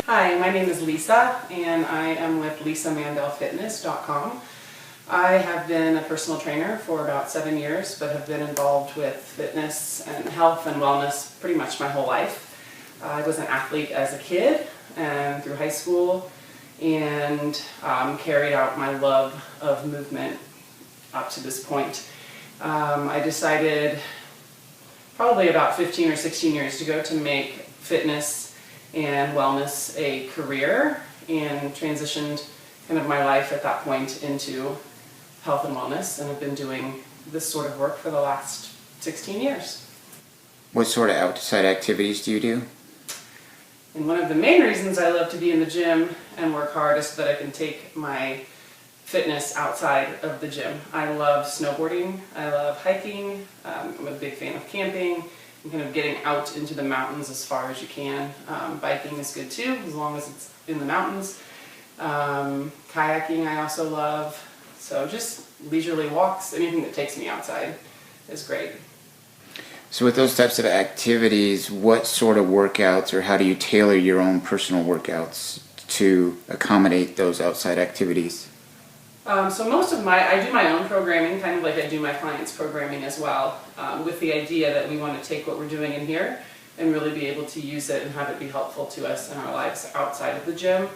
Hi, my name is Lisa, and I am with lisamandelfitness.com. I have been a personal trainer for about 7 years, but have been involved with fitness and health and wellness pretty much my whole life. I was an athlete as a kid and through high school, and carried out my love of movement up to this point. I decided probably about 15 or 16 years ago to make fitness and wellness a career, and transitioned kind of my life at that point into health and wellness, and have been doing this sort of work for the last 16 years. What sort of outside activities do you do? And one of the main reasons I love to be in the gym and work hard is so that I can take my fitness outside of the gym. I love snowboarding, I love hiking, I'm a big fan of camping, and kind of getting out into the mountains as far as you can. Biking is good too, as long as it's in the mountains. Kayaking I also love, so just leisurely walks, anything that takes me outside is great. So with those types of activities, what sort of workouts, or how do you tailor your own personal workouts to accommodate those outside activities? So most of I do my own programming, kind of like I do my clients' programming as well, with the idea that we want to take what we're doing in here and really be able to use it and have it be helpful to us in our lives outside of the gym.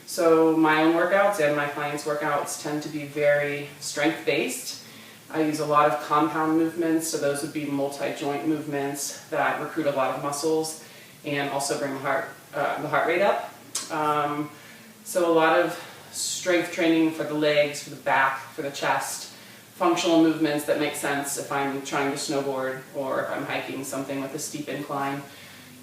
So my own workouts and my clients' workouts tend to be very strength-based. I use a lot of compound movements, so those would be multi-joint movements that recruit a lot of muscles and also bring the heart rate up. So a lot of strength training for the legs, for the back, for the chest, functional movements that make sense if I'm trying to snowboard or if I'm hiking something with a steep incline.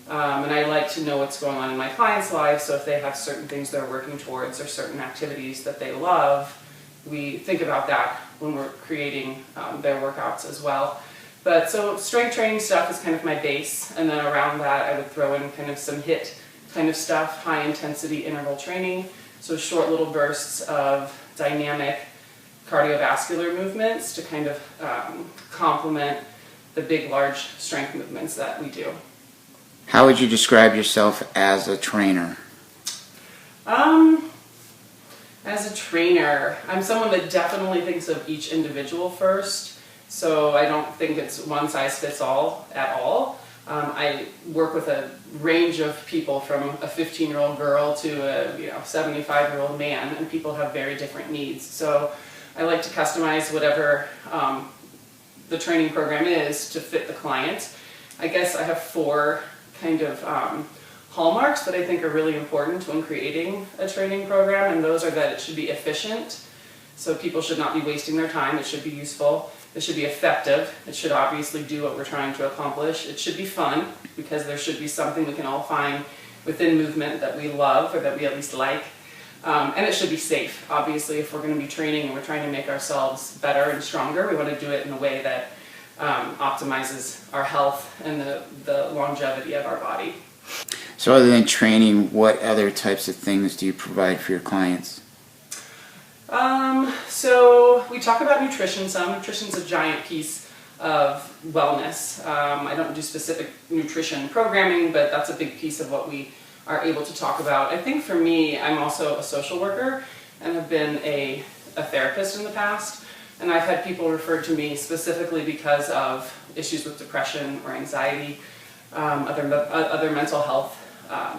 And I like to know what's going on in my clients' lives, so if they have certain things they're working towards or certain activities that they love, we think about that when we're creating their workouts as well. But so strength training stuff is kind of my base, and then around that I would throw in kind of some HIIT kind of stuff, high intensity interval training, so short little bursts of dynamic cardiovascular movements to kind of complement the big large strength movements that we do. How would you describe yourself as a trainer? As a trainer, I'm someone that definitely thinks of each individual first, so I don't think it's one size fits all at all. I work with a range of people, from a 15-year-old girl to a 75-year-old man, and people have very different needs. So I like to customize whatever the training program is to fit the client. I guess I have 4 kind of hallmarks that I think are really important when creating a training program, and those are that it should be efficient, so people should not be wasting their time. It should be useful. It should be effective. It should obviously do what we're trying to accomplish. It should be fun, because there should be something we can all find within movement that we love, or that we at least like. And it should be safe. Obviously, if we're going to be training and we're trying to make ourselves better and stronger, we want to do it in a way that optimizes our health and the longevity of our body. So other than training, what other types of things do you provide for your clients? So we talk about nutrition some. Nutrition's a giant piece of wellness. I don't do specific nutrition programming, but that's a big piece of what we are able to talk about. I think for me, I'm also a social worker and have been a therapist in the past, and I've had people refer to me specifically because of issues with depression or anxiety, other mental health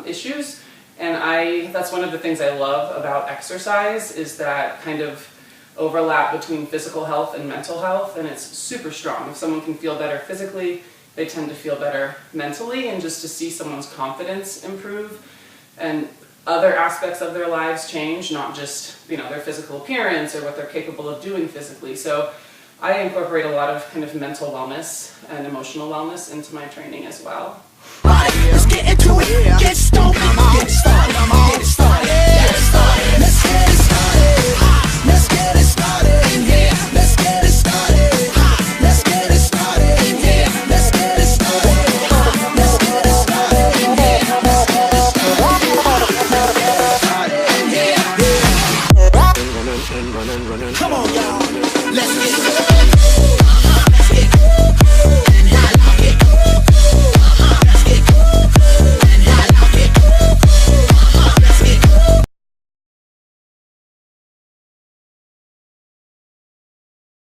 issues. And that's one of the things I love about exercise, is that kind of overlap between physical health and mental health, and it's super strong. If someone can feel better physically, they tend to feel better mentally, and just to see someone's confidence improve and other aspects of their lives change, not just their physical appearance or what they're capable of doing physically. So I incorporate a lot of kind of mental wellness and emotional wellness into my training as well. Let's get into it, get stoned, get it started, get it started, get it started, let's get it started, let's get it started in here, let's get it started, let's get it started in here, let's get it started, let's get it started in here, let's get it started in here, come on y'all, let's get it started.